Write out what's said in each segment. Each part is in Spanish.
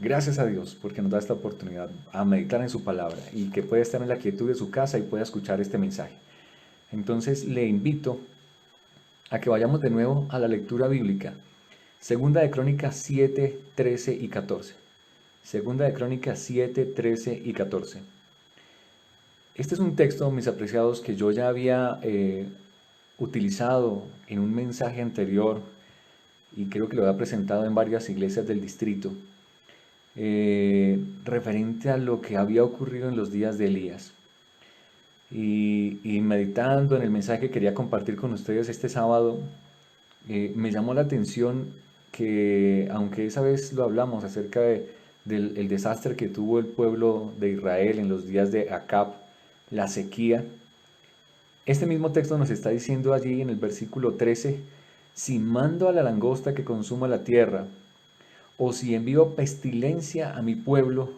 Gracias a Dios porque nos da esta oportunidad a meditar en su palabra y que pueda estar en la quietud de su casa y pueda escuchar este mensaje. Entonces le invito a que vayamos de nuevo a la lectura bíblica. Segunda de Crónicas 7, 13 y 14. Segunda de Crónicas 7, 13 y 14. Este es un texto, mis apreciados, que yo ya había utilizado en un mensaje anterior y creo que lo había presentado en varias iglesias del distrito, referente a lo que había ocurrido en los días de Elías. Y meditando en el mensaje que quería compartir con ustedes este sábado, me llamó la atención que, aunque esa vez lo hablamos acerca del el desastre que tuvo el pueblo de Israel en los días de Acab, la sequía, este mismo texto nos está diciendo allí en el versículo 13, si mando a la langosta que consuma la tierra, o si envío pestilencia a mi pueblo,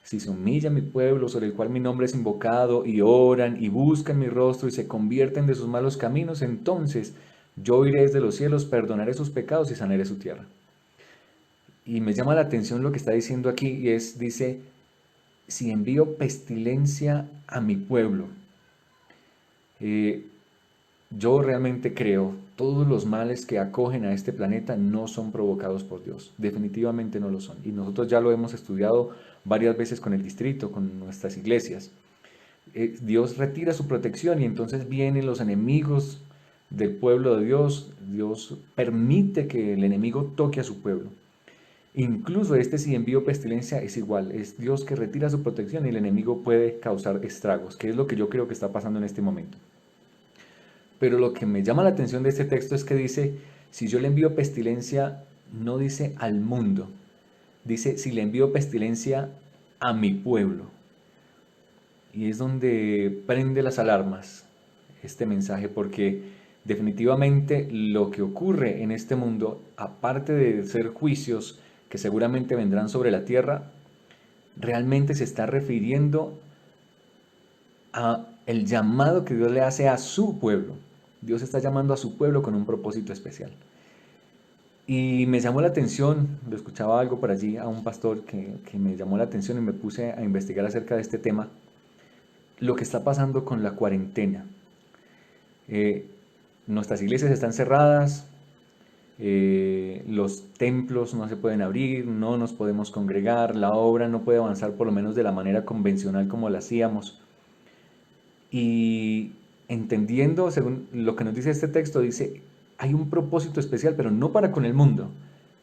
si se humilla mi pueblo sobre el cual mi nombre es invocado, y oran y buscan mi rostro y se convierten de sus malos caminos, entonces yo iré desde los cielos, perdonaré sus pecados y sanaré su tierra. Y me llama la atención lo que está diciendo aquí, y dice, si envío pestilencia a mi pueblo. Eh, yo realmente creo, todos los males que acogen a este planeta no son provocados por Dios, definitivamente no lo son. Y nosotros ya lo hemos estudiado varias veces con el distrito, con nuestras iglesias. Dios retira su protección y entonces vienen los enemigos del pueblo de Dios. Dios permite que el enemigo toque a su pueblo. Incluso si envío pestilencia es igual, es Dios que retira su protección y el enemigo puede causar estragos, que es lo que yo creo que está pasando en este momento. Pero lo que me llama la atención de este texto es que dice, si yo le envío pestilencia, no dice al mundo, dice, si le envío pestilencia a mi pueblo. Y es donde prende las alarmas este mensaje, porque definitivamente lo que ocurre en este mundo, aparte de ser juicios que seguramente vendrán sobre la tierra, realmente se está refiriendo a el llamado que Dios le hace a su pueblo. Dios está llamando a su pueblo con un propósito especial. Y me llamó la atención, lo escuchaba algo por allí a un pastor que me llamó la atención y me puse a investigar acerca de este tema, lo que está pasando con la cuarentena. Eh, Nuestras iglesias están cerradas, los templos no se pueden abrir, no nos podemos congregar, la obra no puede avanzar por lo menos de la manera convencional como la hacíamos. Y entendiendo, según lo que nos dice este texto, dice, hay un propósito especial, pero no para con el mundo,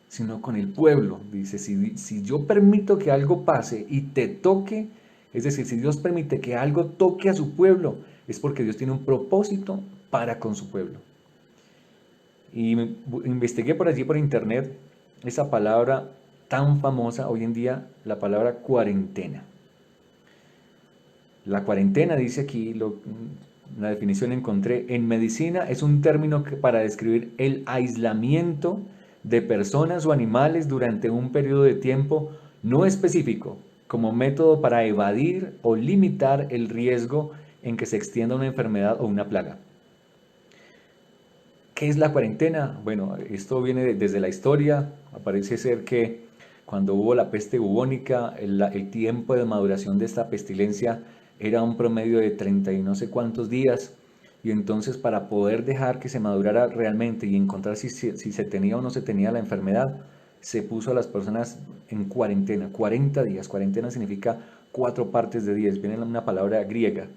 sino con el pueblo. Dice, si yo permito que algo pase y te toque, es decir, si Dios permite que algo toque a su pueblo, es porque Dios tiene un propósito para con su pueblo. Y investigué por allí por internet esa palabra tan famosa hoy en día, la palabra cuarentena. La cuarentena, dice aquí, la definición encontré, en medicina es un término para describir el aislamiento de personas o animales durante un periodo de tiempo no específico, como método para evadir o limitar el riesgo en que se extienda una enfermedad o una plaga. ¿Qué es la cuarentena? Bueno, esto viene desde la historia. Parece ser que cuando hubo la peste bubónica, el tiempo de maduración de esta pestilencia era un promedio de 30 y no sé cuántos días. Y entonces para poder dejar que se madurara realmente y encontrar si se tenía o no se tenía la enfermedad, se puso a las personas en cuarentena, 40 días. Cuarentena significa 4 partes de 10, viene una palabra griega.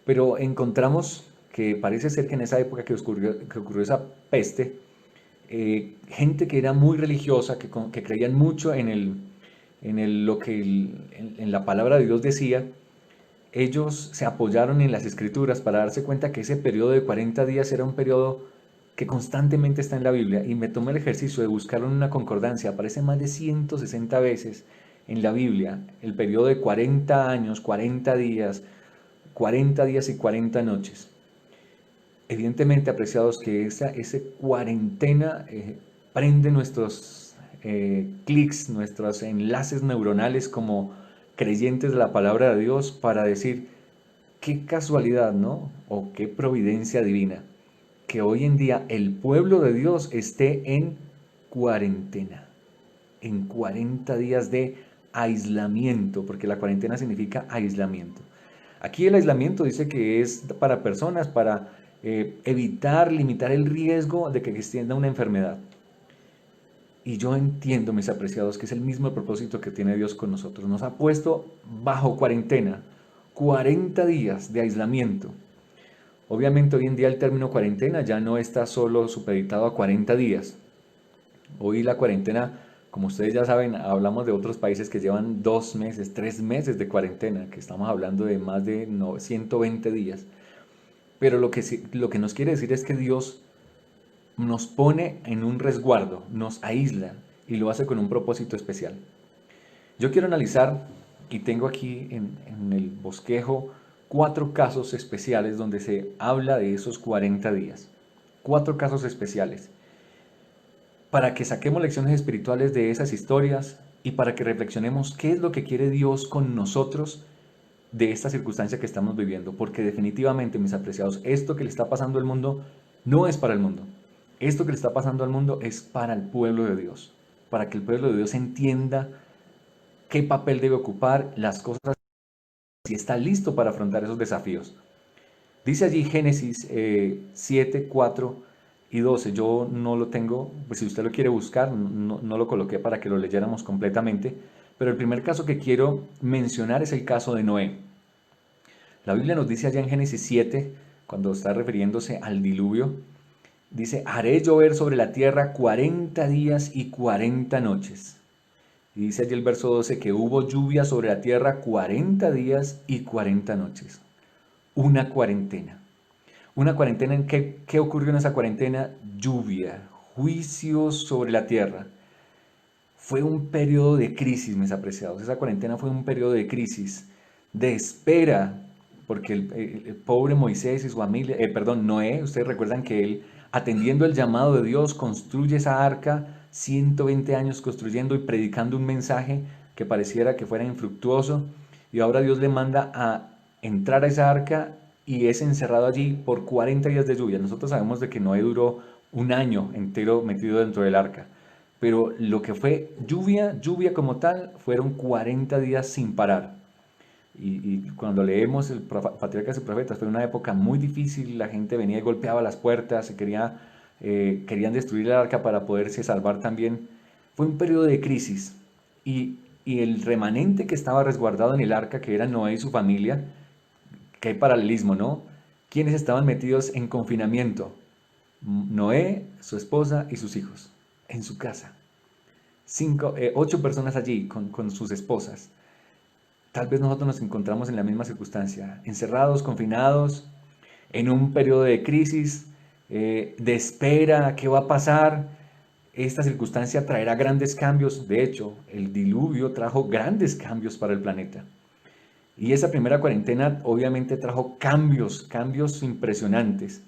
Pero encontramos que parece ser que en esa época que ocurrió esa peste, gente que era muy religiosa, que creían mucho en la palabra de Dios decía, ellos se apoyaron en las escrituras para darse cuenta que ese periodo de 40 días era un periodo que constantemente está en la Biblia. Y me tomé el ejercicio de buscarlo en una concordancia. Aparece más de 160 veces en la Biblia el periodo de 40 años, 40 días, 40 días y 40 noches. Evidentemente, apreciados, que ese cuarentena prende nuestros clics, nuestros enlaces neuronales como creyentes de la palabra de Dios para decir, qué casualidad, ¿no? O qué providencia divina, que hoy en día el pueblo de Dios esté en cuarentena. en 40 días de aislamiento, porque la cuarentena significa aislamiento. Aquí el aislamiento dice que es para personas, para evitar, limitar el riesgo de que extienda una enfermedad. Y yo entiendo, mis apreciados, que es el mismo propósito que tiene Dios con nosotros. Nos ha puesto bajo cuarentena, 40 días de aislamiento. Obviamente hoy en día el término cuarentena ya no está solo supeditado a 40 días. Hoy la cuarentena, como ustedes ya saben, hablamos de otros países que llevan 2 meses, 3 meses de cuarentena, que estamos hablando de más de 120 días. Pero lo que nos quiere decir es que Dios nos pone en un resguardo, nos aísla y lo hace con un propósito especial. Yo quiero analizar, y tengo aquí en el bosquejo, 4 casos especiales donde se habla de esos 40 días. 4 casos especiales, para que saquemos lecciones espirituales de esas historias y para que reflexionemos qué es lo que quiere Dios con nosotros de esta circunstancia que estamos viviendo. Porque definitivamente, mis apreciados, esto que le está pasando al mundo no es para el mundo. Esto que le está pasando al mundo es para el pueblo de Dios, para que el pueblo de Dios entienda qué papel debe ocupar, las cosas, y está listo para afrontar esos desafíos. Dice allí Génesis 7, 4 y 12. Yo no lo tengo, pues si usted lo quiere buscar, no lo coloqué para que lo leyéramos completamente, pero el primer caso que quiero mencionar es el caso de Noé. La Biblia nos dice allá en Génesis 7, cuando está refiriéndose al diluvio, dice: haré llover sobre la tierra 40 días y 40 noches. Y dice allí el verso 12 que hubo lluvia sobre la tierra 40 días y 40 noches. Una cuarentena. Una cuarentena en ¿qué ocurrió en esa cuarentena? Lluvia, juicios sobre la tierra. Fue un periodo de crisis, mis apreciados. Esa cuarentena fue un periodo de crisis, de espera, porque el pobre Moisés y su familia, Noé, ustedes recuerdan que él, atendiendo el llamado de Dios, construye esa arca, 120 años construyendo y predicando un mensaje que pareciera que fuera infructuoso, y ahora Dios le manda a entrar a esa arca y es encerrado allí por 40 días de lluvia. Nosotros sabemos de que Noé duró un año entero metido dentro del arca, pero lo que fue lluvia, lluvia como tal, fueron 40 días sin parar. Y cuando leemos el Patriarcas y Profetas, fue una época muy difícil, la gente venía y golpeaba las puertas, querían destruir el arca para poderse salvar también. Fue un periodo de crisis y el remanente que estaba resguardado en el arca, que era Noé y su familia, que hay paralelismo, ¿no? ¿Quiénes estaban metidos en confinamiento? Noé, su esposa y sus hijos, en su casa. 8 personas allí con sus esposas. Tal vez nosotros nos encontramos en la misma circunstancia, encerrados, confinados, en un periodo de crisis, de espera, ¿qué va a pasar? Esta circunstancia traerá grandes cambios. De hecho, el diluvio trajo grandes cambios para el planeta. Y esa primera cuarentena obviamente trajo cambios impresionantes.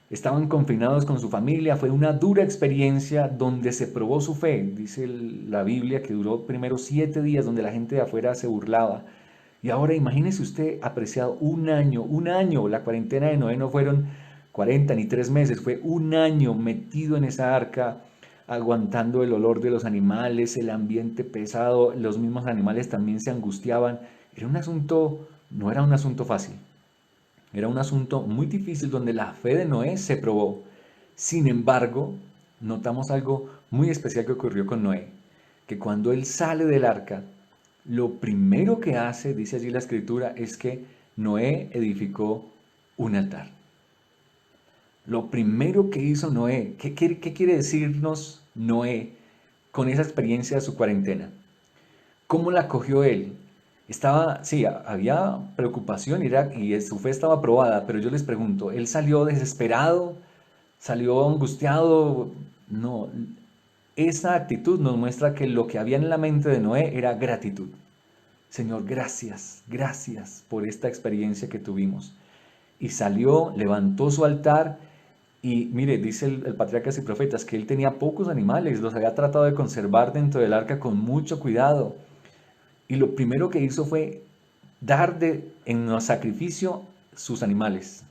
Estaban confinados con su familia, fue una dura experiencia donde se probó su fe. Dice la Biblia que duró primero 7 días donde la gente de afuera se burlaba. Y ahora imagínese usted, apreciado, un año, la cuarentena de Noé no fueron 40 ni 3 meses, fue un año metido en esa arca, aguantando el olor de los animales, el ambiente pesado, los mismos animales también se angustiaban. No era un asunto fácil. Era un asunto muy difícil donde la fe de Noé se probó. Sin embargo, notamos algo muy especial que ocurrió con Noé, que cuando él sale del arca, lo primero que hace, dice allí la escritura, es que Noé edificó un altar. Lo primero que hizo Noé, ¿qué quiere decirnos Noé con esa experiencia de su cuarentena? ¿Cómo la cogió él? Sí, había preocupación y su fe estaba probada, pero yo les pregunto, ¿él salió desesperado? ¿Salió angustiado? No, esa actitud nos muestra que lo que había en la mente de Noé era gratitud. Señor, gracias, gracias por esta experiencia que tuvimos. Y salió, levantó su altar y mire, dice el Patriarcas y Profetas que él tenía pocos animales, los había tratado de conservar dentro del arca con mucho cuidado. Y lo primero que hizo fue dar en sacrificio sus animales.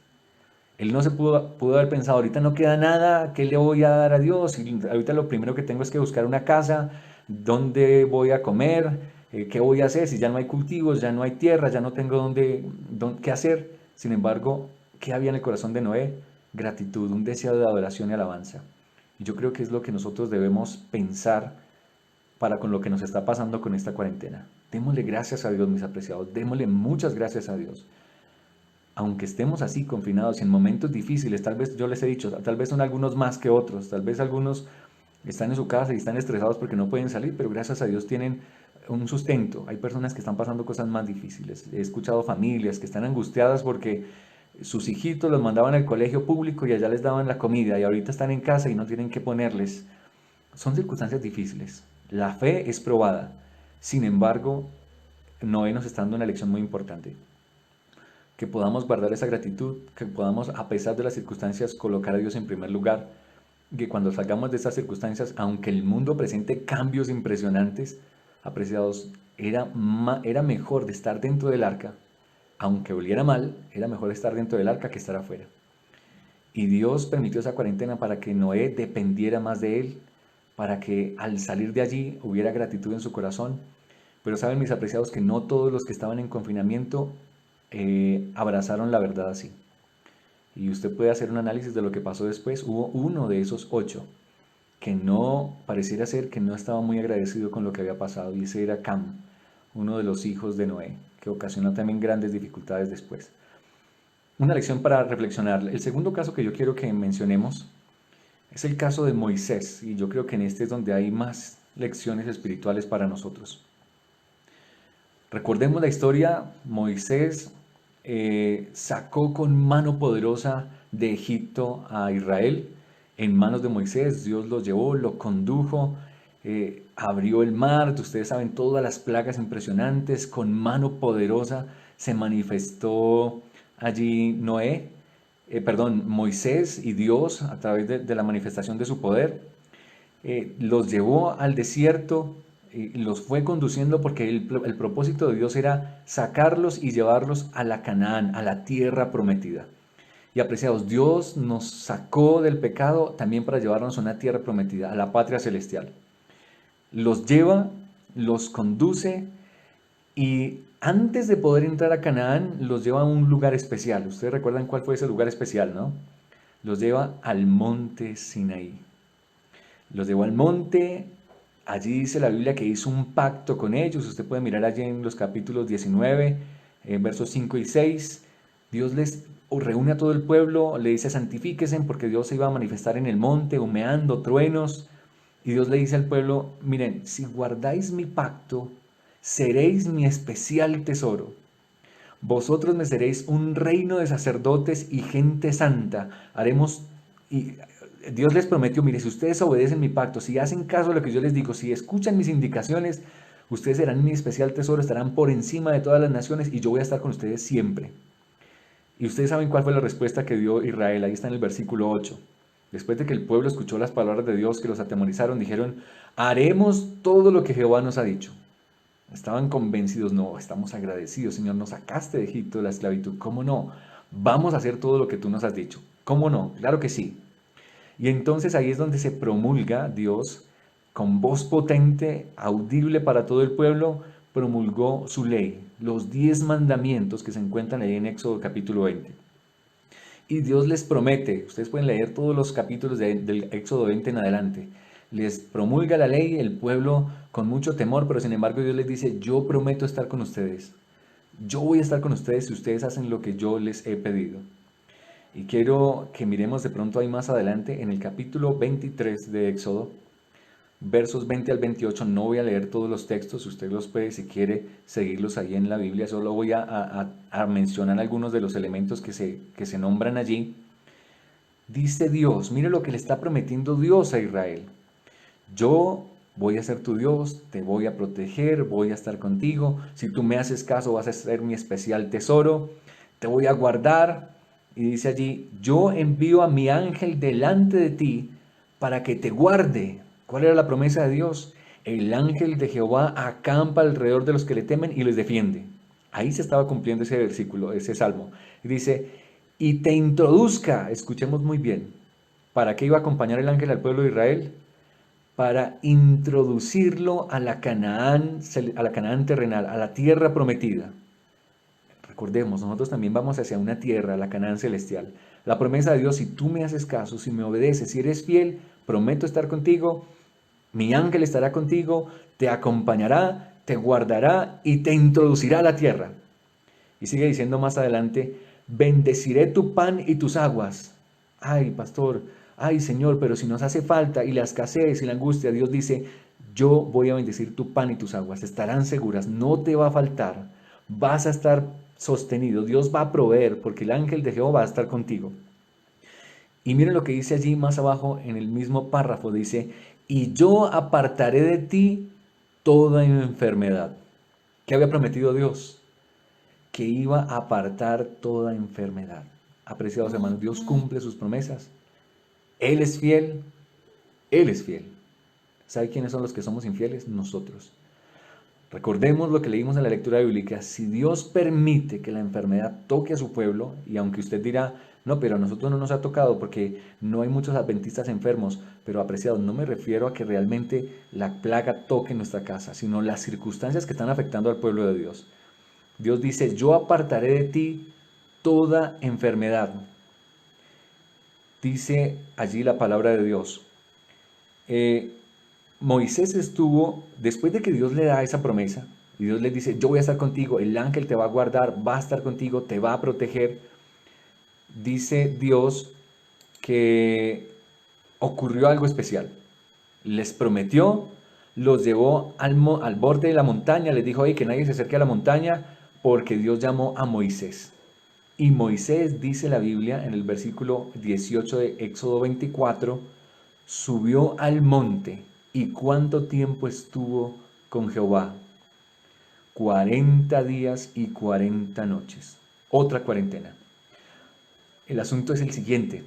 Él no se pudo haber pensado, ahorita no queda nada, ¿qué le voy a dar a Dios? Y ahorita lo primero que tengo es que buscar una casa, ¿dónde voy a comer? ¿Qué voy a hacer si ya no hay cultivos, ya no hay tierra, ya no tengo qué hacer? Sin embargo, ¿qué había en el corazón de Noé? Gratitud, un deseo de adoración y alabanza. Y yo creo que es lo que nosotros debemos pensar para con lo que nos está pasando con esta cuarentena. Démosle gracias a Dios, mis apreciados, démosle muchas gracias a Dios. Aunque estemos así confinados y en momentos difíciles, tal vez yo les he dicho, tal vez son algunos más que otros, tal vez algunos están en su casa y están estresados porque no pueden salir, pero gracias a Dios tienen un sustento. Hay personas que están pasando cosas más difíciles. He escuchado familias que están angustiadas porque sus hijitos los mandaban al colegio público y allá les daban la comida y ahorita están en casa y no tienen que ponerles. Son circunstancias difíciles. La fe es probada. Sin embargo, Noé nos está dando una lección muy importante. Que podamos guardar esa gratitud, que podamos, a pesar de las circunstancias, colocar a Dios en primer lugar, que cuando salgamos de estas circunstancias, aunque el mundo presente cambios impresionantes, apreciados, era mejor de estar dentro del arca, aunque oliera mal, era mejor estar dentro del arca que estar afuera. Y Dios permitió esa cuarentena para que Noé dependiera más de él, para que al salir de allí hubiera gratitud en su corazón. Pero saben, mis apreciados, que no todos los que estaban en confinamiento abrazaron la verdad así. Y usted puede hacer un análisis de lo que pasó después. Hubo uno de esos 8 que no, pareciera ser que no estaba muy agradecido con lo que había pasado, y ese era Cam, uno de los hijos de Noé, que ocasionó también grandes dificultades después. Una lección para reflexionar. El segundo caso que yo quiero que mencionemos es el caso de Moisés, y yo creo que en este es donde hay más lecciones espirituales para nosotros. Recordemos la historia. Moisés sacó con mano poderosa de Egipto a Israel. En manos de Moisés, Dios lo llevó, lo condujo, abrió el mar. Ustedes saben, todas las plagas impresionantes, con mano poderosa se manifestó allí Moisés y Dios a través de la manifestación de su poder. Los llevó al desierto y los fue conduciendo porque el propósito de Dios era sacarlos y llevarlos a la Canaán, a la tierra prometida. Y apreciados, Dios nos sacó del pecado también para llevarnos a una tierra prometida, a la patria celestial. Los lleva, los conduce y antes de poder entrar a Canaán, los lleva a un lugar especial. Ustedes recuerdan cuál fue ese lugar especial, ¿no? Los lleva al monte Sinaí. Los llevó al monte. Allí dice la Biblia que hizo un pacto con ellos. Usted puede mirar allí en los capítulos 19, versos 5 y 6. Dios les reúne a todo el pueblo, le dice santifíquense porque Dios se iba a manifestar en el monte, humeando, truenos. Y Dios le dice al pueblo, miren, si guardáis mi pacto, seréis mi especial tesoro. Vosotros me seréis un reino de sacerdotes y gente santa. Y Dios les prometió, mire, si ustedes obedecen mi pacto, si hacen caso a lo que yo les digo, si escuchan mis indicaciones, ustedes serán mi especial tesoro, estarán por encima de todas las naciones y yo voy a estar con ustedes siempre. Y ustedes saben cuál fue la respuesta que dio Israel, ahí está en el versículo 8. Después de que el pueblo escuchó las palabras de Dios que los atemorizaron, dijeron, haremos todo lo que Jehová nos ha dicho. Estaban convencidos, no, estamos agradecidos, Señor, nos sacaste de Egipto de la esclavitud, ¿cómo no? Vamos a hacer todo lo que tú nos has dicho, ¿cómo no? Claro que sí. Y entonces ahí es donde se promulga Dios, con voz potente, audible para todo el pueblo, promulgó su ley, los 10 mandamientos que se encuentran ahí en Éxodo capítulo 20. Y Dios les promete, ustedes pueden leer todos los capítulos del Éxodo 20 en adelante, les promulga la ley, el pueblo con mucho temor, pero sin embargo Dios les dice, yo prometo estar con ustedes, yo voy a estar con ustedes si ustedes hacen lo que yo les he pedido. Y quiero que miremos de pronto ahí más adelante en el capítulo 23 de Éxodo, versos 20 al 28. No voy a leer todos los textos, usted los puede, si quiere, seguirlos ahí en la Biblia. Solo voy a mencionar algunos de los elementos que se nombran allí. Dice Dios, mire lo que le está prometiendo Dios a Israel. Yo voy a ser tu Dios, te voy a proteger, voy a estar contigo. Si tú me haces caso, vas a ser mi especial tesoro. Te voy a guardar. Y dice allí, yo envío a mi ángel delante de ti para que te guarde. ¿Cuál era la promesa de Dios? El ángel de Jehová acampa alrededor de los que le temen y les defiende. Ahí se estaba cumpliendo ese versículo, ese salmo. Y dice, y te introduzca, escuchemos muy bien, ¿para qué iba a acompañar el ángel al pueblo de Israel? para introducirlo a la Canaán terrenal, a la tierra prometida. Recordemos, nosotros también vamos hacia una tierra, la Canaán celestial. La promesa de Dios, si tú me haces caso, si me obedeces, si eres fiel, prometo estar contigo, mi ángel estará contigo, te acompañará, te guardará y te introducirá a la tierra. Y sigue diciendo más adelante, bendeciré tu pan y tus aguas. Ay, pastor, ay, Señor, pero si nos hace falta y la escasez y la angustia, Dios dice, yo voy a bendecir tu pan y tus aguas, estarán seguras, no te va a faltar, vas a estar sostenido, Dios va a proveer, porque el ángel de Jehová va a estar contigo. Y miren lo que dice allí más abajo en el mismo párrafo, dice, y yo apartaré de ti toda enfermedad. ¿Qué había prometido Dios? Que iba a apartar toda enfermedad. Apreciados hermanos, Dios cumple sus promesas. Él es fiel, Él es fiel. ¿Sabe quiénes son los que somos infieles? Nosotros. Recordemos lo que leímos en la lectura bíblica. Si Dios permite que la enfermedad toque a su pueblo, y aunque usted dirá, no, pero a nosotros no nos ha tocado porque no hay muchos adventistas enfermos, pero apreciados, no me refiero a que realmente la plaga toque nuestra casa, sino las circunstancias que están afectando al pueblo de Dios. Dios dice, yo apartaré de ti toda enfermedad. Dice allí la palabra de Dios. Moisés estuvo, después de que Dios le da esa promesa, y Dios le dice, yo voy a estar contigo, el ángel te va a guardar, va a estar contigo, te va a proteger. Dice Dios que ocurrió algo especial. Les prometió, los llevó al borde de la montaña, les dijo, oye, que nadie se acerque a la montaña, porque Dios llamó a Moisés. Y Moisés, dice la Biblia en el versículo 18 de Éxodo 24, subió al monte. ¿Y cuánto tiempo estuvo con Jehová? 40 días y 40 noches. Otra cuarentena. El asunto es el siguiente.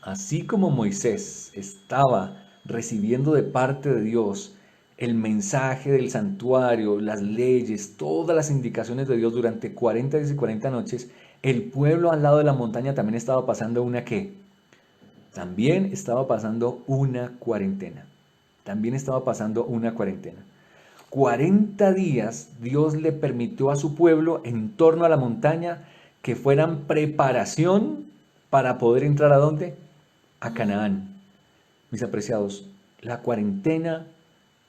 Así como Moisés estaba recibiendo de parte de Dios el mensaje del santuario, las leyes, todas las indicaciones de Dios durante 40 días y 40 noches, el pueblo al lado de la montaña también estaba pasando una ¿qué? También estaba pasando una cuarentena. También estaba pasando una cuarentena. 40 días Dios le permitió a su pueblo en torno a la montaña que fueran preparación para poder entrar ¿a dónde? A Canaán. Mis apreciados, la cuarentena,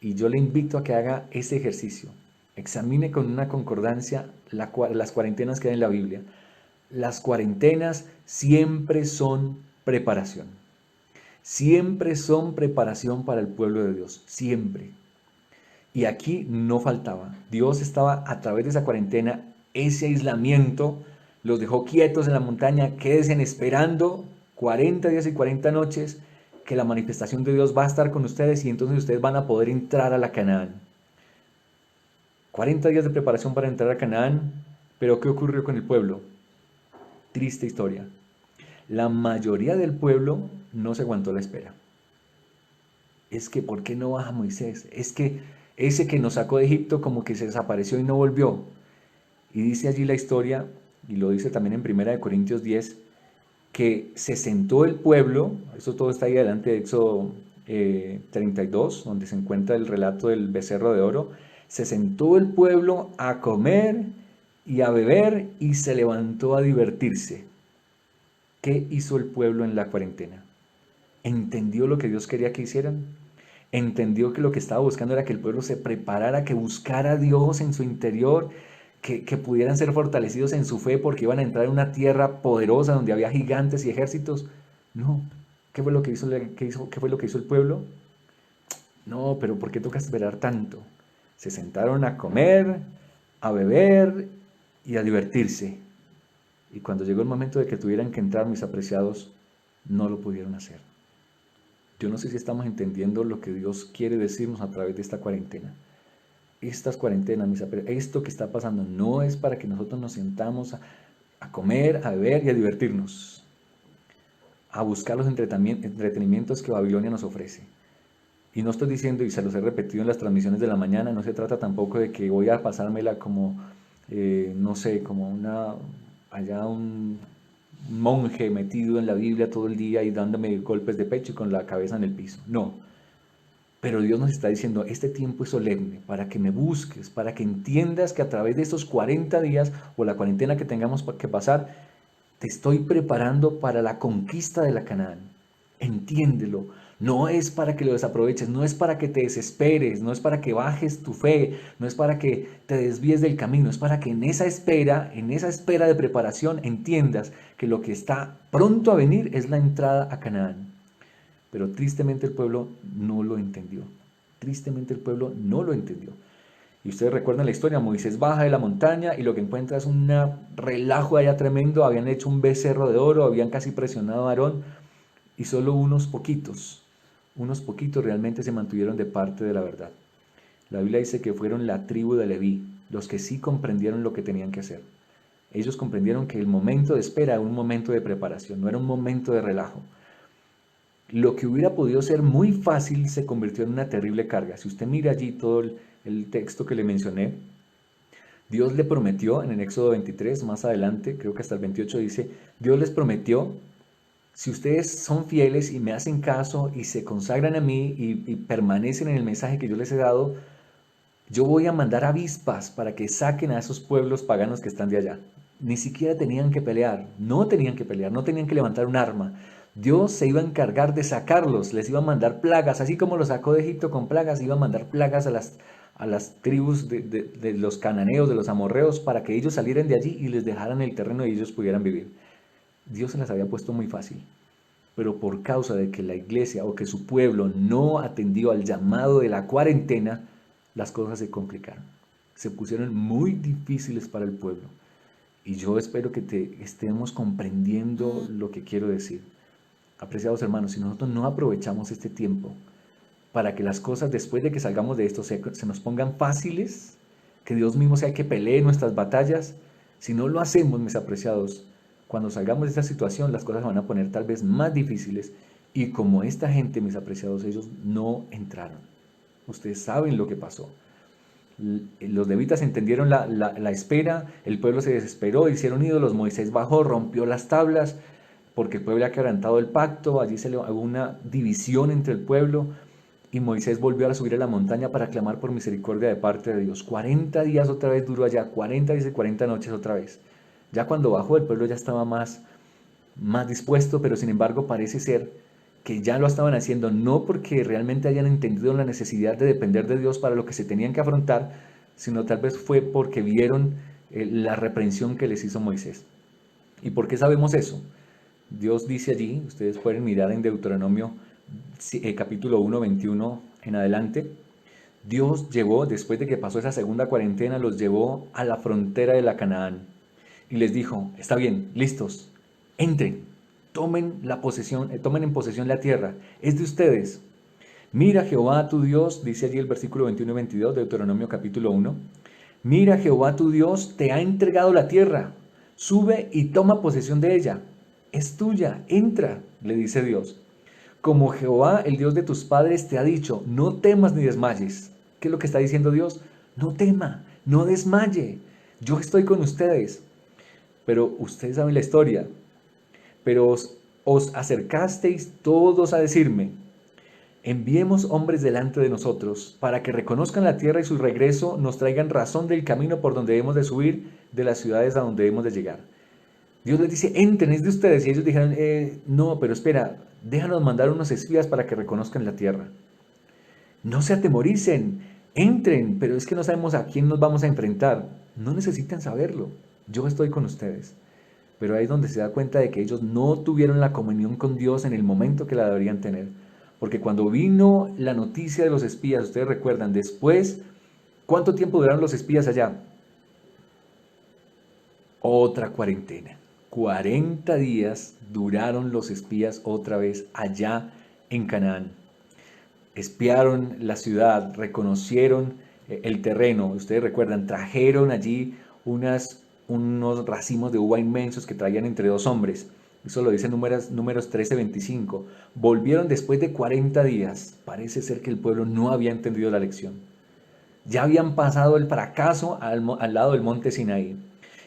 y yo le invito a que haga ese ejercicio. Examine con una concordancia las cuarentenas que hay en la Biblia. Las cuarentenas siempre son preparación. Siempre son preparación para el pueblo de Dios. Siempre. Y aquí no faltaba. Dios estaba a través de esa cuarentena, ese aislamiento, los dejó quietos en la montaña, quédense esperando 40 días y 40 noches que la manifestación de Dios va a estar con ustedes y entonces ustedes van a poder entrar a la Canaán. 40 días de preparación para entrar a Canaán, pero ¿qué ocurrió con el pueblo? Triste historia. La mayoría del pueblo no se aguantó la espera. Es que, ¿por qué no baja Moisés? Es que ese que nos sacó de Egipto como que se desapareció y no volvió. Y dice allí la historia, y lo dice también en 1 Corintios 10, que se sentó el pueblo, eso todo está ahí adelante de Éxodo 32, donde se encuentra el relato del becerro de oro, se sentó el pueblo a comer y a beber y se levantó a divertirse. ¿Qué hizo el pueblo en la cuarentena? ¿Entendió lo que Dios quería que hicieran? Entendió que lo que estaba buscando era que el pueblo se preparara, que buscara a Dios en su interior, que pudieran ser fortalecidos en su fe porque iban a entrar en una tierra poderosa donde había gigantes y ejércitos. No. ¿Qué fue lo que hizo, qué fue lo que hizo el pueblo? No, pero ¿por qué toca esperar tanto? Se sentaron a comer, a beber y a divertirse. Y cuando llegó el momento de que tuvieran que entrar, mis apreciados, no lo pudieron hacer. Yo no sé si estamos entendiendo lo que Dios quiere decirnos a través de esta cuarentena. Estas cuarentenas, esto que está pasando no es para que nosotros nos sentamos a comer, a beber y a divertirnos, a buscar los entretenimientos que Babilonia nos ofrece. Y no estoy diciendo, y se los he repetido en las transmisiones de la mañana, no se trata tampoco de que voy a pasármela como, no sé, como un monje metido en la Biblia todo el día y dándome golpes de pecho y con la cabeza en el piso. No. Pero Dios nos está diciendo, este tiempo es solemne para que me busques, para que entiendas que a través de estos 40 días o la cuarentena que tengamos que pasar, te estoy preparando para la conquista de la Canaán. Entiéndelo. No es para que lo desaproveches, no es para que te desesperes, no es para que bajes tu fe, no es para que te desvíes del camino, es para que en esa espera de preparación entiendas que lo que está pronto a venir es la entrada a Canaán. Pero tristemente el pueblo no lo entendió. Tristemente el pueblo no lo entendió. Y ustedes recuerdan la historia, Moisés baja de la montaña y lo que encuentra es un relajo allá tremendo, habían hecho un becerro de oro, habían casi presionado a Aarón y solo unos poquitos realmente se mantuvieron de parte de la verdad. La Biblia dice que fueron la tribu de Leví, los que sí comprendieron lo que tenían que hacer. Ellos comprendieron que el momento de espera era un momento de preparación, no era un momento de relajo. Lo que hubiera podido ser muy fácil se convirtió en una terrible carga. Si usted mira allí todo el texto que le mencioné, Dios le prometió en el Éxodo 23, más adelante, creo que hasta el 28 dice, Dios les prometió, si ustedes son fieles y me hacen caso y se consagran a mí y permanecen en el mensaje que yo les he dado, yo voy a mandar avispas para que saquen a esos pueblos paganos que están de allá. Ni siquiera tenían que pelear, no tenían que pelear, no tenían que levantar un arma. Dios se iba a encargar de sacarlos, les iba a mandar plagas, así como los sacó de Egipto con plagas, iba a mandar plagas a las tribus de los cananeos, de los amorreos, para que ellos salieran de allí y les dejaran el terreno y ellos pudieran vivir. Dios se las había puesto muy fácil, pero por causa de que la iglesia o que su pueblo no atendió al llamado de la cuarentena, las cosas se complicaron, se pusieron muy difíciles para el pueblo. Y yo espero que estemos comprendiendo lo que quiero decir. Apreciados hermanos, si nosotros no aprovechamos este tiempo para que las cosas después de que salgamos de esto se nos pongan fáciles, que Dios mismo sea el que pelee nuestras batallas, si no lo hacemos, mis apreciados, cuando salgamos de esta situación las cosas se van a poner tal vez más difíciles y como esta gente, mis apreciados, ellos no entraron. Ustedes saben lo que pasó. Los levitas entendieron la espera, el pueblo se desesperó, hicieron ídolos, Moisés bajó, rompió las tablas, porque el pueblo había quebrantado el pacto, allí hubo una división entre el pueblo, y Moisés volvió a subir a la montaña para clamar por misericordia de parte de Dios. 40 días otra vez duró allá, 40 días y 40 noches otra vez. Ya cuando bajó, el pueblo ya estaba más dispuesto, pero sin embargo parece ser que ya lo estaban haciendo no porque realmente hayan entendido la necesidad de depender de Dios para lo que se tenían que afrontar, sino tal vez fue porque vieron la reprensión que les hizo Moisés. ¿Y por qué sabemos eso? Dios dice allí, ustedes pueden mirar en Deuteronomio capítulo 1, 21 en adelante, Dios llevó, después de que pasó esa segunda cuarentena, los llevó a la frontera de la Canaán y les dijo, está bien, listos, entren, tomen en posesión la tierra, es de ustedes. Mira Jehová tu Dios, dice allí el versículo 21 y 22 de Deuteronomio capítulo 1, mira Jehová tu Dios te ha entregado la tierra, sube y toma posesión de ella, es tuya, entra, le dice Dios. Como Jehová, el Dios de tus padres, te ha dicho, no temas ni desmayes. ¿Qué es lo que está diciendo Dios? No tema, no desmaye, yo estoy con ustedes. Pero ustedes saben la historia. Pero os acercasteis todos a decirme, enviemos hombres delante de nosotros, para que reconozcan la tierra y su regreso nos traigan razón del camino por donde debemos de subir, de las ciudades a donde debemos de llegar. Dios les dice, entren, es de ustedes. Y ellos dijeron, no, pero espera, déjanos mandar unos espías para que reconozcan la tierra. No se atemoricen, entren, pero es que no sabemos a quién nos vamos a enfrentar. No necesitan saberlo, yo estoy con ustedes. Pero ahí es donde se da cuenta de que ellos no tuvieron la comunión con Dios en el momento que la deberían tener. Porque cuando vino la noticia de los espías, ustedes recuerdan, después, ¿cuánto tiempo duraron los espías allá? Otra cuarentena. 40 días duraron los espías otra vez allá en Canaán. Espiaron la ciudad, reconocieron el terreno. Ustedes recuerdan, trajeron allí unos racimos de uva inmensos que traían entre dos hombres. Eso lo dice números 13:25. Volvieron después de 40 días. Parece ser que el pueblo no había entendido la lección. Ya habían pasado el fracaso al lado del monte Sinaí.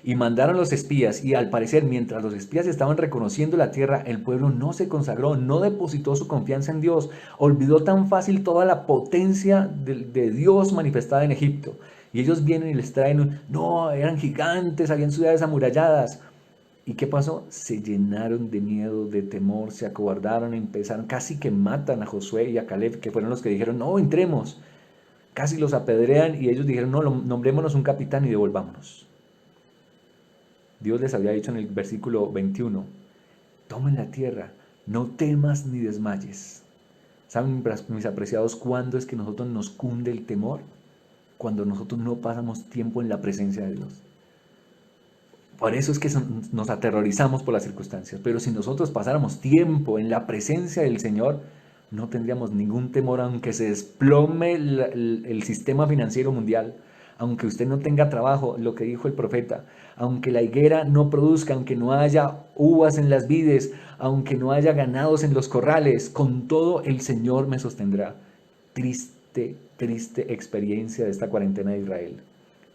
Y mandaron los espías, y al parecer, mientras los espías estaban reconociendo la tierra, el pueblo no se consagró, no depositó su confianza en Dios, olvidó tan fácil toda la potencia de Dios manifestada en Egipto. Y ellos vienen y les traen, no, eran gigantes, habían ciudades amuralladas. ¿Y qué pasó? Se llenaron de miedo, de temor, se acobardaron, empezaron, casi que matan a Josué y a Caleb, que fueron los que dijeron, no, entremos. Casi los apedrean y ellos dijeron, no, nombrémonos un capitán y devolvámonos. Dios les había dicho en el versículo 21, tomen la tierra, no temas ni desmayes. ¿Saben, mis apreciados, cuándo es que nosotros nos cunde el temor? Cuando nosotros no pasamos tiempo en la presencia de Dios. Por eso es que nos aterrorizamos por las circunstancias. Pero si nosotros pasáramos tiempo en la presencia del Señor, no tendríamos ningún temor aunque se desplome el sistema financiero mundial, aunque usted no tenga trabajo, lo que dijo el profeta, aunque la higuera no produzca, aunque no haya uvas en las vides, aunque no haya ganados en los corrales, con todo el Señor me sostendrá. Triste, triste experiencia de esta cuarentena de Israel.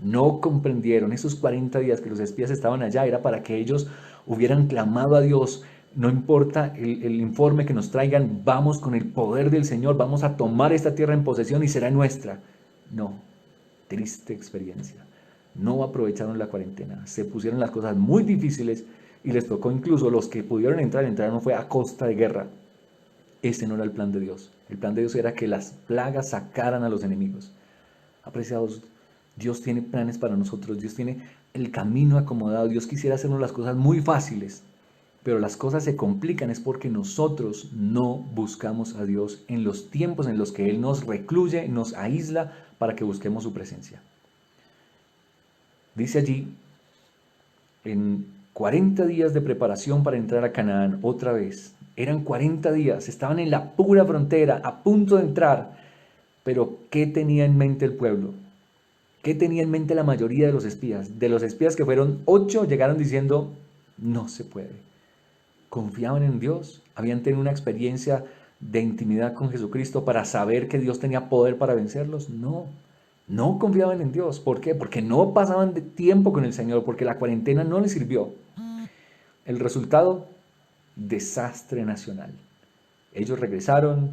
No comprendieron esos 40 días que los espías estaban allá, era para que ellos hubieran clamado a Dios. No importa el informe que nos traigan, vamos con el poder del Señor, vamos a tomar esta tierra en posesión y será nuestra. No, triste experiencia. No aprovecharon la cuarentena, se pusieron las cosas muy difíciles y les tocó, incluso los que pudieron entrar, entraron fue a costa de guerra. Ese no era el plan de Dios. El plan de Dios era que las plagas sacaran a los enemigos. Apreciados, Dios tiene planes para nosotros, Dios tiene el camino acomodado, Dios quisiera hacernos las cosas muy fáciles, pero las cosas se complican es porque nosotros no buscamos a Dios en los tiempos en los que Él nos recluye, nos aísla para que busquemos su presencia. Dice allí, en 40 días de preparación para entrar a Canaán, otra vez, eran 40 días, estaban en la pura frontera, a punto de entrar, pero ¿qué tenía en mente el pueblo? ¿Qué tenía en mente la mayoría de los espías? De los espías que fueron 8, llegaron diciendo, no se puede. ¿Confiaban en Dios? ¿Habían tenido una experiencia de intimidad con Jesucristo para saber que Dios tenía poder para vencerlos? No, no confiaban en Dios. ¿Por qué? Porque no pasaban de tiempo con el Señor, porque la cuarentena no les sirvió. El resultado, desastre nacional. Ellos regresaron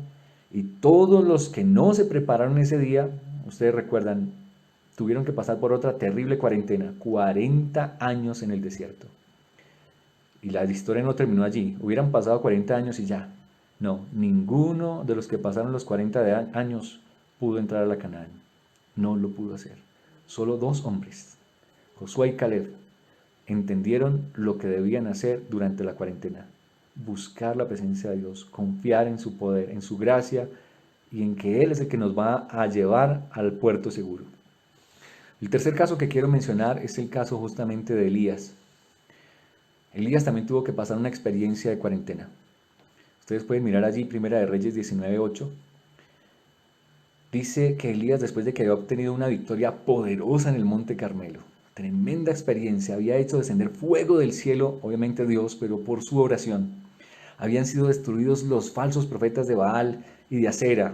y todos los que no se prepararon ese día, ustedes recuerdan, tuvieron que pasar por otra terrible cuarentena, 40 años en el desierto. Y la historia no terminó allí, hubieran pasado 40 años y ya. No, ninguno de los que pasaron los 40 años pudo entrar a la Canaán. No lo pudo hacer. Solo 2 hombres, Josué y Caleb, entendieron lo que debían hacer durante la cuarentena. Buscar la presencia de Dios, confiar en su poder, en su gracia y en que Él es el que nos va a llevar al puerto seguro. El tercer caso que quiero mencionar es el caso justamente de Elías. Elías también tuvo que pasar una experiencia de cuarentena. Ustedes pueden mirar allí, Primera de Reyes 19:8. Dice que Elías, después de que había obtenido una victoria poderosa en el Monte Carmelo, tremenda experiencia, había hecho descender fuego del cielo, obviamente Dios, pero por su oración. Habían sido destruidos los falsos profetas de Baal y de Acera.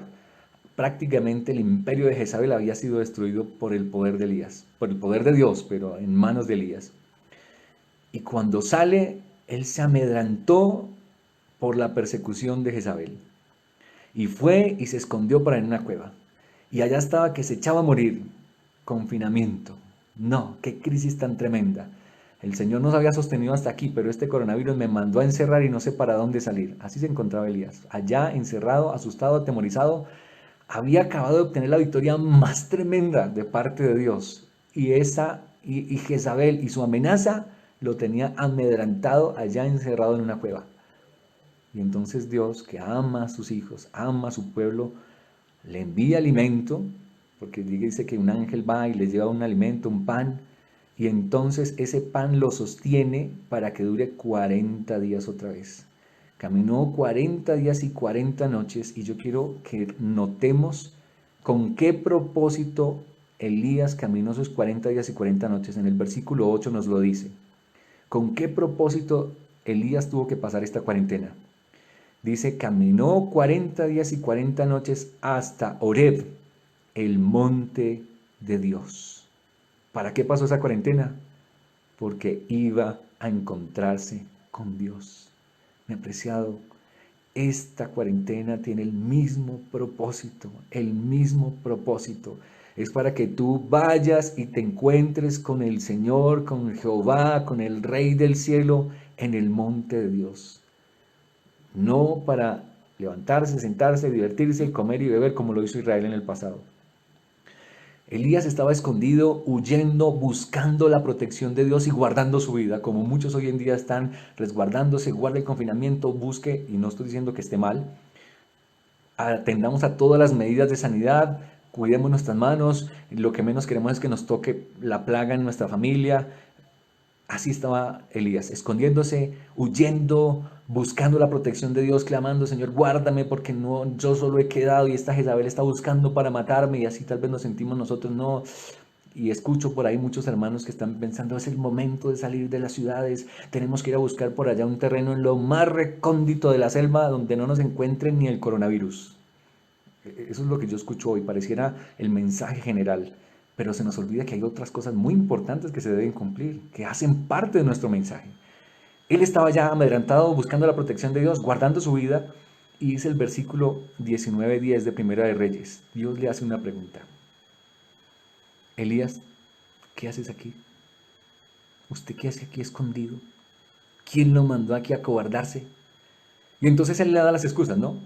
Prácticamente el imperio de Jezabel había sido destruido por el poder de Elías, por el poder de Dios, pero en manos de Elías. Y cuando sale, él se amedrantó por la persecución de Jezabel. Y fue y se escondió para en una cueva. Y allá estaba que se echaba a morir. Confinamiento. No, qué crisis tan tremenda. El Señor nos había sostenido hasta aquí, pero este coronavirus me mandó a encerrar y no sé para dónde salir. Así se encontraba Elías, allá encerrado, asustado, atemorizado. Había acabado de obtener la victoria más tremenda de parte de Dios. Y Jezabel y su amenaza lo tenía amedrentado allá encerrado en una cueva. Y entonces Dios, que ama a sus hijos, ama a su pueblo, le envía alimento, porque dice que un ángel va y le lleva un alimento, un pan, y entonces ese pan lo sostiene para que dure 40 días otra vez. Caminó 40 días y 40 noches, y yo quiero que notemos con qué propósito Elías caminó esos 40 días y 40 noches. En el versículo 8 nos lo dice. ¿Con qué propósito Elías tuvo que pasar esta cuarentena? Dice, caminó 40 días y 40 noches hasta Horeb, el monte de Dios. ¿Para qué pasó esa cuarentena? porque iba a encontrarse con Dios. Mi apreciado, esta cuarentena tiene el mismo propósito, el mismo propósito. Es para que tú vayas y te encuentres con el Señor, con Jehová, con el Rey del cielo en el monte de Dios. No para levantarse, sentarse, divertirse, comer y beber como lo hizo Israel en el pasado. Elías estaba escondido, huyendo, buscando la protección de Dios y guardando su vida, como muchos hoy en día están resguardándose, guarda el confinamiento, busque, y no estoy diciendo que esté mal, atendamos a todas las medidas de sanidad, cuidemos nuestras manos, lo que menos queremos es que nos toque la plaga en nuestra familia. Así estaba Elías, escondiéndose, huyendo, buscando la protección de Dios, clamando, Señor, guárdame porque no, yo solo he quedado y esta Jezabel está buscando para matarme, y así tal vez nos sentimos nosotros, no. Y escucho por ahí muchos hermanos que están pensando, es el momento de salir de las ciudades, tenemos que ir a buscar por allá un terreno en lo más recóndito de la selva donde no nos encuentre ni el coronavirus. Eso es lo que yo escucho hoy, pareciera el mensaje general, pero se nos olvida que hay otras cosas muy importantes que se deben cumplir, que hacen parte de nuestro mensaje. Él estaba ya amedrentado buscando la protección de Dios, guardando su vida, y dice el versículo 19:10 de Primera de Reyes. Dios le hace una pregunta. Elías, ¿qué haces aquí? ¿Usted qué hace aquí escondido? ¿Quién lo mandó aquí a acobardarse? Y entonces él le da las excusas, ¿no?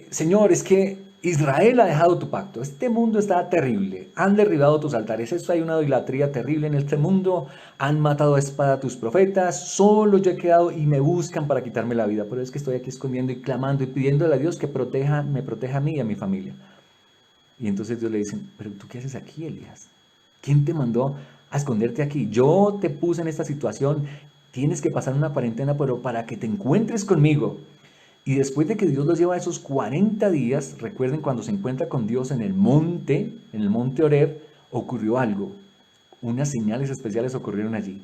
Señor, es que Israel ha dejado tu pacto, este mundo está terrible, han derribado tus altares, esto hay una idolatría terrible en este mundo, han matado a espada a tus profetas, solo yo he quedado y me buscan para quitarme la vida, pero es que estoy aquí escondiendo y clamando y pidiéndole a Dios que me proteja a mí y a mi familia. Y entonces Dios le dice, pero ¿tú qué haces aquí, Elías? ¿Quién te mandó a esconderte aquí? Yo te puse en esta situación, tienes que pasar una cuarentena, pero para que te encuentres conmigo. Y después de que Dios los lleva a esos 40 días, recuerden cuando se encuentra con Dios en el monte Horeb, ocurrió algo. Unas señales especiales ocurrieron allí.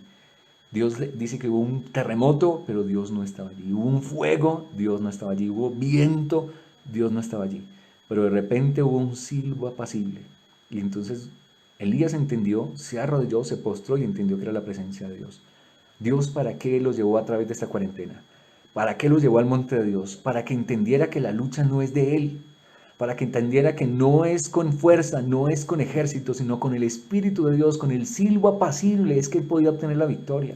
Dios dice que hubo un terremoto, pero Dios no estaba allí. Hubo un fuego, Dios no estaba allí. Hubo viento, Dios no estaba allí. Pero de repente hubo un silbo apacible. Y entonces Elías entendió, se arrodilló, se postró y entendió que era la presencia de Dios. Dios, ¿para qué los llevó a través de esta cuarentena? ¿Para qué los llevó al monte de Dios? Para que entendiera que la lucha no es de él. Para que entendiera que no es con fuerza, no es con ejército, sino con el Espíritu de Dios, con el silbo apacible, es que él podía obtener la victoria.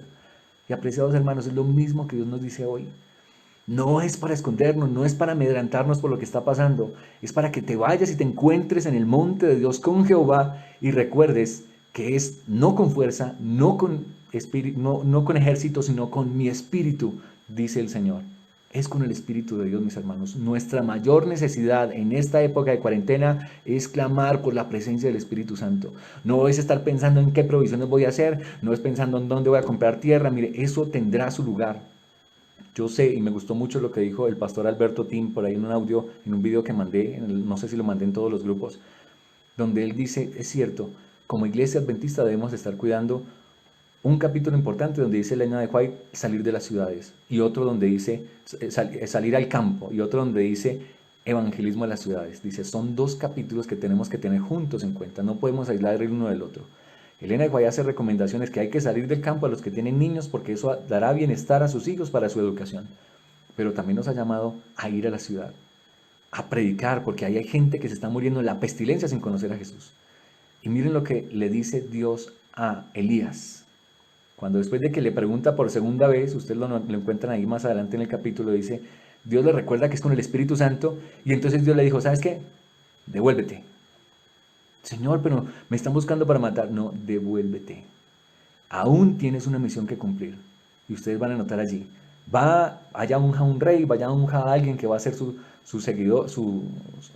Y apreciados hermanos, es lo mismo que Dios nos dice hoy. No es para escondernos, no es para amedrentarnos por lo que está pasando, es para que te vayas y te encuentres en el monte de Dios con Jehová y recuerdes que es no con fuerza, no con espíritu, no con ejército, sino con mi espíritu, dice el Señor. Es con el Espíritu de Dios, mis hermanos. Nuestra mayor necesidad en esta época de cuarentena es clamar por la presencia del Espíritu Santo. No es estar pensando en qué provisiones voy a hacer, no es pensando en dónde voy a comprar tierra. Mire, eso tendrá su lugar. Yo sé, y me gustó mucho lo que dijo el pastor Alberto Tim por ahí en un audio, en un video que mandé, no sé si lo mandé en todos los grupos, donde él dice, es cierto, como iglesia adventista debemos estar cuidando un capítulo importante donde dice Elena de White salir de las ciudades, y otro donde dice salir al campo, y otro donde dice evangelismo de las ciudades. Dice, son dos capítulos que tenemos que tener juntos en cuenta, no podemos aislar el uno del otro. Elena de White hace recomendaciones que hay que salir del campo a los que tienen niños porque eso dará bienestar a sus hijos para su educación. Pero también nos ha llamado a ir a la ciudad, a predicar, porque ahí hay gente que se está muriendo en la pestilencia sin conocer a Jesús. Y miren lo que le dice Dios a Elías. Cuando después de que le pregunta por segunda vez, ustedes lo encuentran ahí más adelante en el capítulo, dice, Dios le recuerda que es con el Espíritu Santo, y entonces Dios le dijo, ¿sabes qué? Devuélvete. Señor, pero me están buscando para matar. No, devuélvete. Aún tienes una misión que cumplir. Y ustedes van a notar allí. Allá unja un rey, vaya unja a alguien que va a ser su seguidor,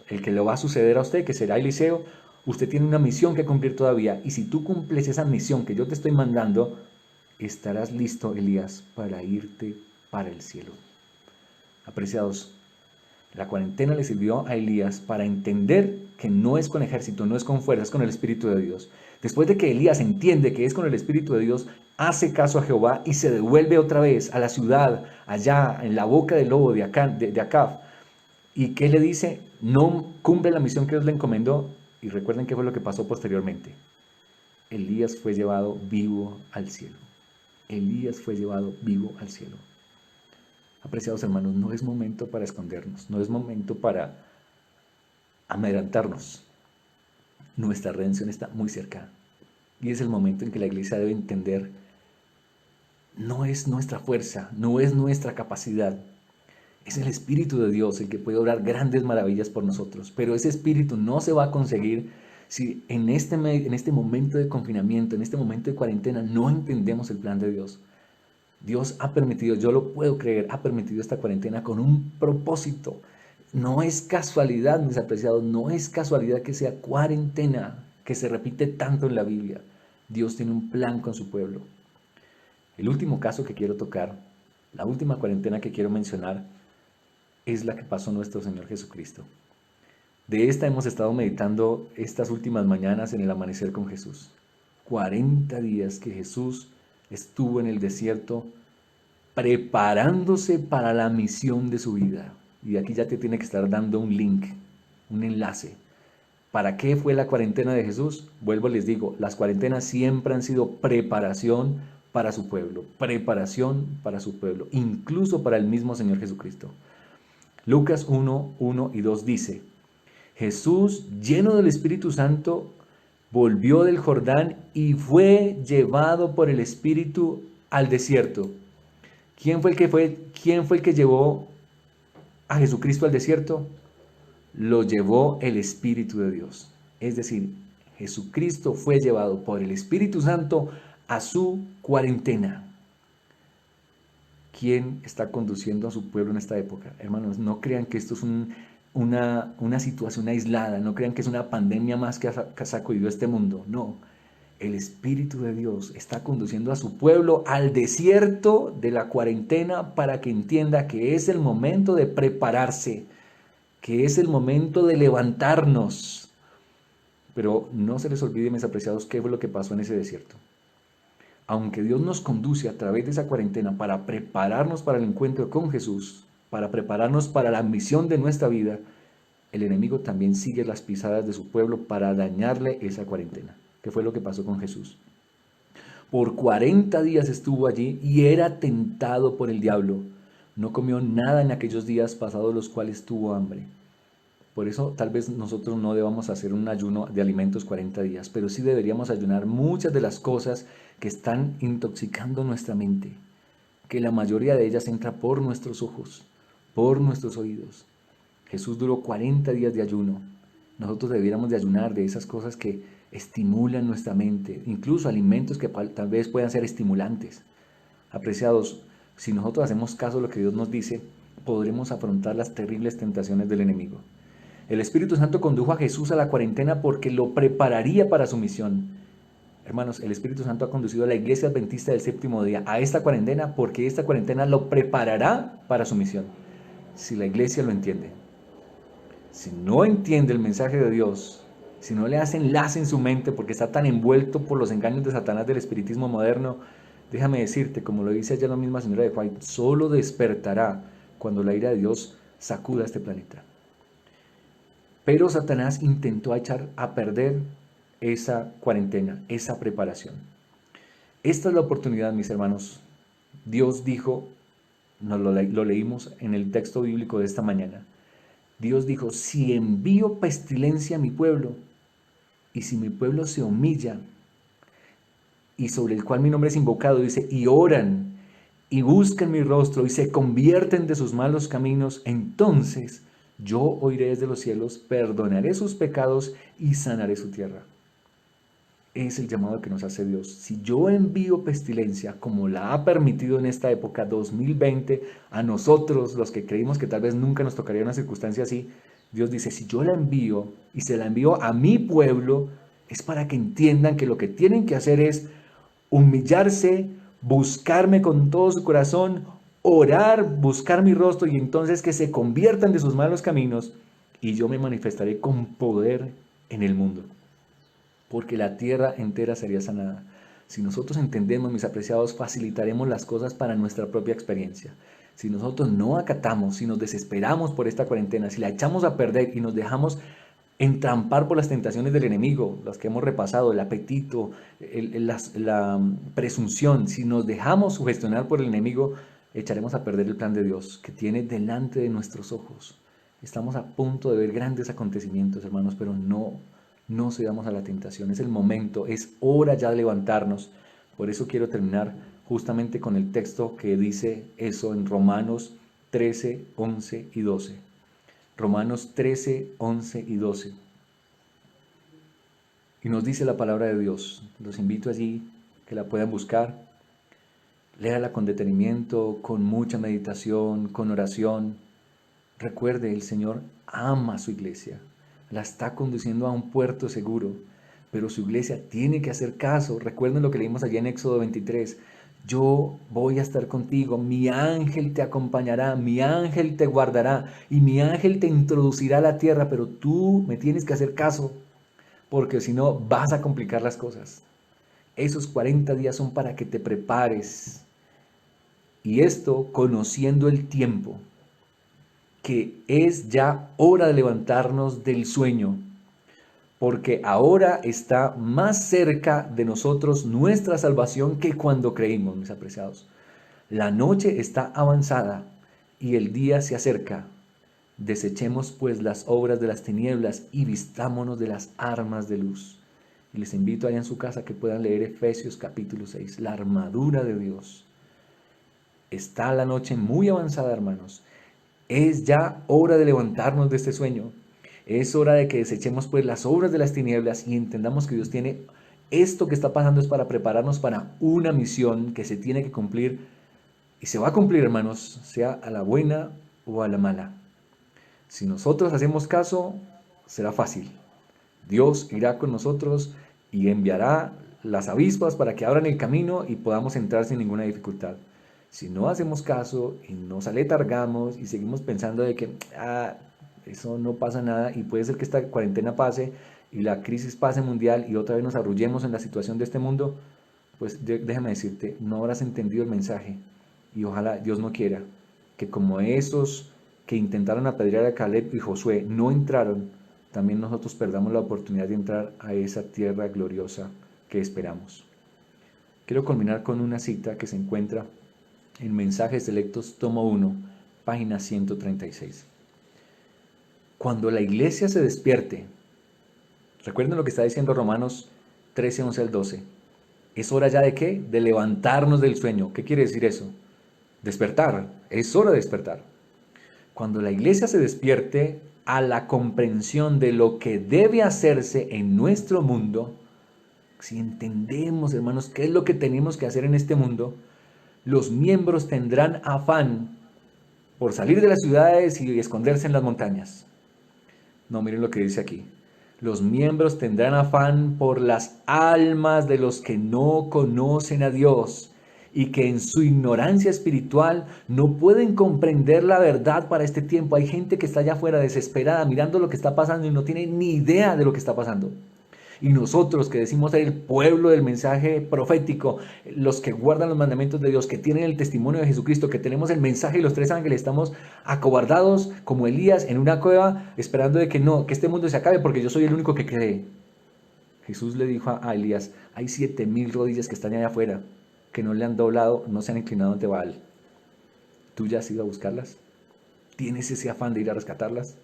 el que lo va a suceder a usted, que será Eliseo. Usted tiene una misión que cumplir todavía. Y si tú cumples esa misión que yo te estoy mandando, estarás listo, Elías, para irte para el cielo. Apreciados, la cuarentena le sirvió a Elías para entender que no es con ejército, no es con fuerza, es con el Espíritu de Dios. Después de que Elías entiende que es con el Espíritu de Dios, hace caso a Jehová y se devuelve otra vez a la ciudad, allá en la boca del lobo de Acab. ¿Y qué le dice? No cumple la misión que Dios le encomendó. Y recuerden qué fue lo que pasó posteriormente. Elías fue llevado vivo al cielo. Elías fue llevado vivo al cielo. Apreciados hermanos, no es momento para escondernos, no es momento para amedrentarnos. Nuestra redención está muy cerca y es el momento en que la iglesia debe entender: no es nuestra fuerza, no es nuestra capacidad, es el Espíritu de Dios el que puede obrar grandes maravillas por nosotros, pero ese Espíritu no se va a conseguir si en este momento de confinamiento, en este momento de cuarentena, no entendemos el plan de Dios. Dios ha permitido, yo lo puedo creer, ha permitido esta cuarentena con un propósito. No es casualidad, mis apreciados, no es casualidad que sea cuarentena, que se repite tanto en la Biblia. Dios tiene un plan con su pueblo. El último caso que quiero tocar, la última cuarentena que quiero mencionar, es la que pasó nuestro Señor Jesucristo. De esta hemos estado meditando estas últimas mañanas en el amanecer con Jesús. 40 días que Jesús estuvo en el desierto preparándose para la misión de su vida. Y aquí ya te tiene que estar dando un link, un enlace. ¿Para qué fue la cuarentena de Jesús? Vuelvo, les digo, las cuarentenas siempre han sido preparación para su pueblo, incluso para el mismo Señor Jesucristo. Lucas 1, 1 y 2 dice: Jesús, lleno del Espíritu Santo, volvió del Jordán y fue llevado por el Espíritu al desierto. ¿Quién fue el que llevó a Jesucristo al desierto? Lo llevó el Espíritu de Dios. Es decir, Jesucristo fue llevado por el Espíritu Santo a su cuarentena. ¿Quién está conduciendo a su pueblo en esta época? Hermanos, no crean que esto es una situación aislada, no crean que es una pandemia más que ha sacudido este mundo. No, el Espíritu de Dios está conduciendo a su pueblo al desierto de la cuarentena para que entienda que es el momento de prepararse, que es el momento de levantarnos. Pero no se les olvide, mis apreciados, qué fue lo que pasó en ese desierto. Aunque Dios nos conduce a través de esa cuarentena para prepararnos para el encuentro con Jesús, para prepararnos para la misión de nuestra vida, el enemigo también sigue las pisadas de su pueblo para dañarle esa cuarentena. ¿Qué fue lo que pasó con Jesús? Por 40 días estuvo allí y era tentado por el diablo. No comió nada en aquellos días pasados los cuales tuvo hambre. Por eso tal vez nosotros no debamos hacer un ayuno de alimentos 40 días, pero sí deberíamos ayunar muchas de las cosas que están intoxicando nuestra mente, que la mayoría de ellas entra por nuestros ojos, por nuestros oídos. Jesús duró 40 días de ayuno. Nosotros deberíamos de ayunar de esas cosas que estimulan nuestra mente, incluso alimentos que tal vez puedan ser estimulantes. Apreciados, si nosotros hacemos caso a lo que Dios nos dice, podremos afrontar las terribles tentaciones del enemigo. El Espíritu Santo condujo a Jesús a la cuarentena porque lo prepararía para su misión. Hermanos, el Espíritu Santo ha conducido a la Iglesia Adventista del Séptimo Día a esta cuarentena porque esta cuarentena lo preparará para su misión. Si la Iglesia lo entiende. Si no entiende el mensaje de Dios, si no le hace enlace en su mente porque está tan envuelto por los engaños de Satanás del espiritismo moderno, déjame decirte, como lo dice allá la misma señora de White, solo despertará cuando la ira de Dios sacuda este planeta. Pero Satanás intentó echar a perder esa cuarentena, esa preparación. Esta es la oportunidad, mis hermanos. Dios dijo, lo leímos en el texto bíblico de esta mañana. Dios dijo: si envío pestilencia a mi pueblo, y si mi pueblo se humilla, y sobre el cual mi nombre es invocado, dice, y oran, y buscan mi rostro, y se convierten de sus malos caminos, entonces yo oiré desde los cielos, perdonaré sus pecados y sanaré su tierra. Es el llamado que nos hace Dios. Si yo envío pestilencia, como la ha permitido en esta época 2020, a nosotros, los que creímos que tal vez nunca nos tocaría una circunstancia así, Dios dice, si yo la envío y se la envío a mi pueblo, es para que entiendan que lo que tienen que hacer es humillarse, buscarme con todo su corazón, orar, buscar mi rostro y entonces que se conviertan de sus malos caminos y yo me manifestaré con poder en el mundo. Porque la tierra entera sería sanada. Si nosotros entendemos, mis apreciados, facilitaremos las cosas para nuestra propia experiencia. Si nosotros no acatamos, si nos desesperamos por esta cuarentena, si la echamos a perder y nos dejamos entrampar por las tentaciones del enemigo, las que hemos repasado, el apetito, la presunción. Si nos dejamos sugestionar por el enemigo, echaremos a perder el plan de Dios que tiene delante de nuestros ojos. Estamos a punto de ver grandes acontecimientos, hermanos, pero no cedamos a la tentación. Es el momento, es hora ya de levantarnos. Por eso quiero terminar justamente con el texto que dice eso en Romanos 13, 11 y 12. Romanos 13, 11 y 12. Y nos dice la palabra de Dios. Los invito allí que la puedan buscar. Léala con detenimiento, con mucha meditación, con oración. Recuerde, el Señor ama a su iglesia. La está conduciendo a un puerto seguro. Pero su iglesia tiene que hacer caso. Recuerden lo que leímos allí en Éxodo 23. Yo voy a estar contigo, mi ángel te acompañará, mi ángel te guardará y mi ángel te introducirá a la tierra, pero tú me tienes que hacer caso, porque si no vas a complicar las cosas. Esos 40 días son para que te prepares. Y esto conociendo el tiempo, que es ya hora de levantarnos del sueño, porque ahora está más cerca de nosotros nuestra salvación que cuando creímos, mis apreciados. La noche está avanzada y el día se acerca. Desechemos pues las obras de las tinieblas y vistámonos de las armas de luz. Y les invito allá en su casa que puedan leer Efesios capítulo 6, la armadura de Dios. Está la noche muy avanzada, hermanos. Es ya hora de levantarnos de este sueño. Es hora de que desechemos pues las obras de las tinieblas y entendamos que Dios tiene esto que está pasando es para prepararnos para una misión que se tiene que cumplir y se va a cumplir, hermanos, sea a la buena o a la mala. Si nosotros hacemos caso, será fácil. Dios irá con nosotros y enviará las avispas para que abran el camino y podamos entrar sin ninguna dificultad. Si no hacemos caso y nos aletargamos y seguimos pensando de que eso no pasa nada y puede ser que esta cuarentena pase y la crisis pase mundial y otra vez nos arrullemos en la situación de este mundo, pues déjame decirte, no habrás entendido el mensaje y ojalá Dios no quiera que como esos que intentaron apedrear a Caleb y Josué no entraron, también nosotros perdamos la oportunidad de entrar a esa tierra gloriosa que esperamos. Quiero culminar con una cita que se encuentra en Mensajes Selectos, tomo 1, página 136. Cuando la iglesia se despierte, recuerden lo que está diciendo Romanos 13, 11 al 12. ¿Es hora ya de qué? De levantarnos del sueño. ¿Qué quiere decir eso? Despertar. Es hora de despertar. Cuando la iglesia se despierte a la comprensión de lo que debe hacerse en nuestro mundo, si entendemos, hermanos, qué es lo que tenemos que hacer en este mundo, los miembros tendrán afán por salir de las ciudades y esconderse en las montañas. No, miren lo que dice aquí. Los miembros tendrán afán por las almas de los que no conocen a Dios y que en su ignorancia espiritual no pueden comprender la verdad para este tiempo. Hay gente que está allá afuera desesperada mirando lo que está pasando y no tiene ni idea de lo que está pasando. Y nosotros que decimos ser el pueblo del mensaje profético, los que guardan los mandamientos de Dios, que tienen el testimonio de Jesucristo, que tenemos el mensaje de los 3 ángeles, estamos acobardados como Elías en una cueva esperando de que este mundo se acabe porque yo soy el único que cree. Jesús le dijo a Elías, hay 7,000 rodillas que están allá afuera, que no le han doblado, no se han inclinado ante Baal. ¿Tú ya has ido a buscarlas? ¿Tienes ese afán de ir a rescatarlas?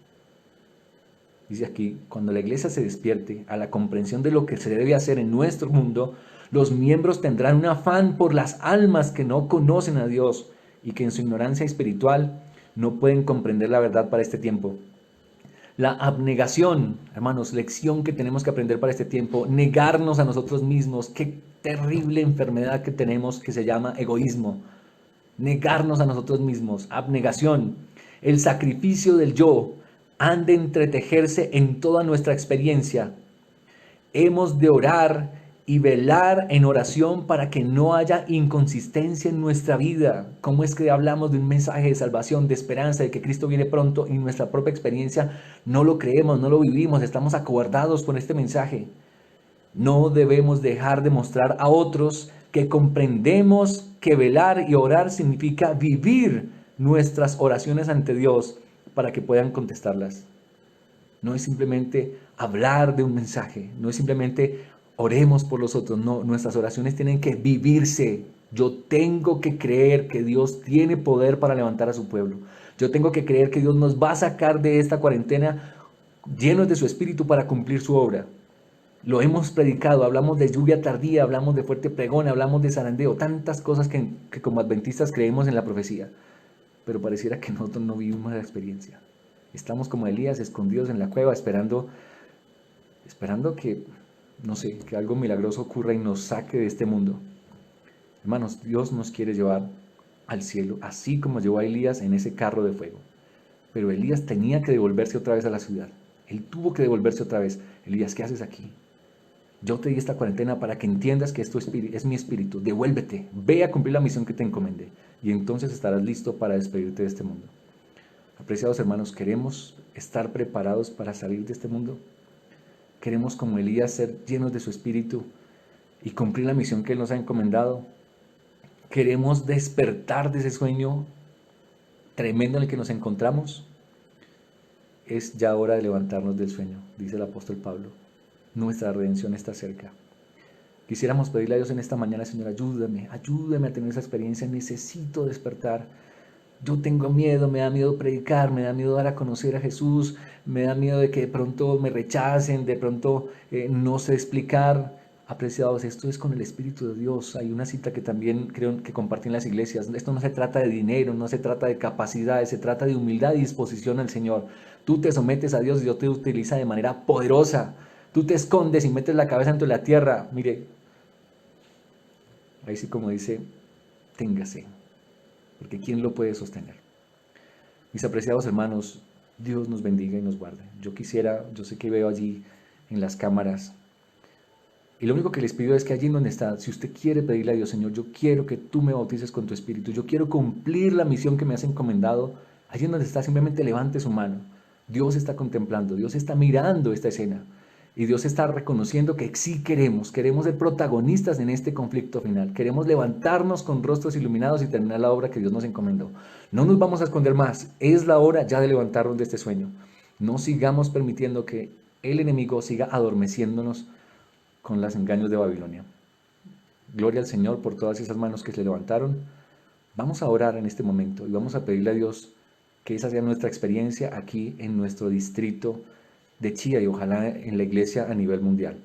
Dice aquí, cuando la iglesia se despierte a la comprensión de lo que se debe hacer en nuestro mundo, los miembros tendrán un afán por las almas que no conocen a Dios y que en su ignorancia espiritual no pueden comprender la verdad para este tiempo. La abnegación, hermanos, lección que tenemos que aprender para este tiempo, negarnos a nosotros mismos, qué terrible enfermedad que tenemos que se llama egoísmo. Negarnos a nosotros mismos, abnegación, el sacrificio del yo, han de entretejerse en toda nuestra experiencia. Hemos de orar y velar en oración para que no haya inconsistencia en nuestra vida. ¿Cómo es que hablamos de un mensaje de salvación, de esperanza, de que Cristo viene pronto y nuestra propia experiencia no lo creemos, no lo vivimos, estamos acobardados por este mensaje? No debemos dejar de mostrar a otros que comprendemos que velar y orar significa vivir nuestras oraciones ante Dios para que puedan contestarlas. no es simplemente hablar de un mensaje, no es simplemente oremos por los otros, no, nuestras oraciones tienen que vivirse. Yo tengo que creer que Dios tiene poder para levantar a su pueblo. Yo tengo que creer que Dios nos va a sacar de esta cuarentena llenos de su espíritu para cumplir su obra. Lo hemos predicado, hablamos de lluvia tardía, hablamos de fuerte pregón, hablamos de zarandeo, tantas cosas que como adventistas creemos en la profecía, pero pareciera que nosotros no vivimos la experiencia. Estamos como Elías escondidos en la cueva esperando que, no sé, que algo milagroso ocurra y nos saque de este mundo. Hermanos, Dios nos quiere llevar al cielo, así como llevó a Elías en ese carro de fuego. Pero Elías tenía que devolverse otra vez a la ciudad. Él tuvo que devolverse otra vez. Elías, ¿qué haces aquí? Yo te di esta cuarentena para que entiendas que esto es mi espíritu. Devuélvete, ve a cumplir la misión que te encomendé. Y entonces estarás listo para despedirte de este mundo. Apreciados hermanos, ¿queremos estar preparados para salir de este mundo? ¿Queremos, como Elías, ser llenos de su espíritu y cumplir la misión que Él nos ha encomendado? ¿Queremos despertar de ese sueño tremendo en el que nos encontramos? Es ya hora de levantarnos del sueño, dice el apóstol Pablo. Nuestra redención está cerca. Quisiéramos pedirle a Dios en esta mañana: Señor, ayúdame a tener esa experiencia, necesito despertar. Yo tengo miedo, me da miedo predicar, me da miedo dar a conocer a Jesús, me da miedo de que de pronto me rechacen, de pronto no sé explicar. Apreciados, esto es con el Espíritu de Dios. Hay una cita que también creo que compartí en las iglesias. Esto no se trata de dinero, no se trata de capacidades, se trata de humildad y disposición al Señor. Tú te sometes a Dios y Dios te utiliza de manera poderosa. Tú te escondes y metes la cabeza entre la tierra. Mire, ahí sí como dice, téngase, porque ¿quién lo puede sostener? Mis apreciados hermanos, Dios nos bendiga y nos guarde. Yo sé que veo allí en las cámaras, y lo único que les pido es que allí donde está, si usted quiere pedirle a Dios: Señor, yo quiero que tú me bautices con tu Espíritu, yo quiero cumplir la misión que me has encomendado, allí donde está, simplemente levante su mano. Dios está contemplando, Dios está mirando esta escena, y Dios está reconociendo que sí queremos ser protagonistas en este conflicto final, queremos levantarnos con rostros iluminados y terminar la obra que Dios nos encomendó. No nos vamos a esconder más, es la hora ya de levantarnos de este sueño. No sigamos permitiendo que el enemigo siga adormeciéndonos con los engaños de Babilonia. Gloria al Señor por todas esas manos que se levantaron. Vamos a orar en este momento y vamos a pedirle a Dios que esa sea nuestra experiencia aquí en nuestro distrito de Chía y ojalá en la iglesia a nivel mundial.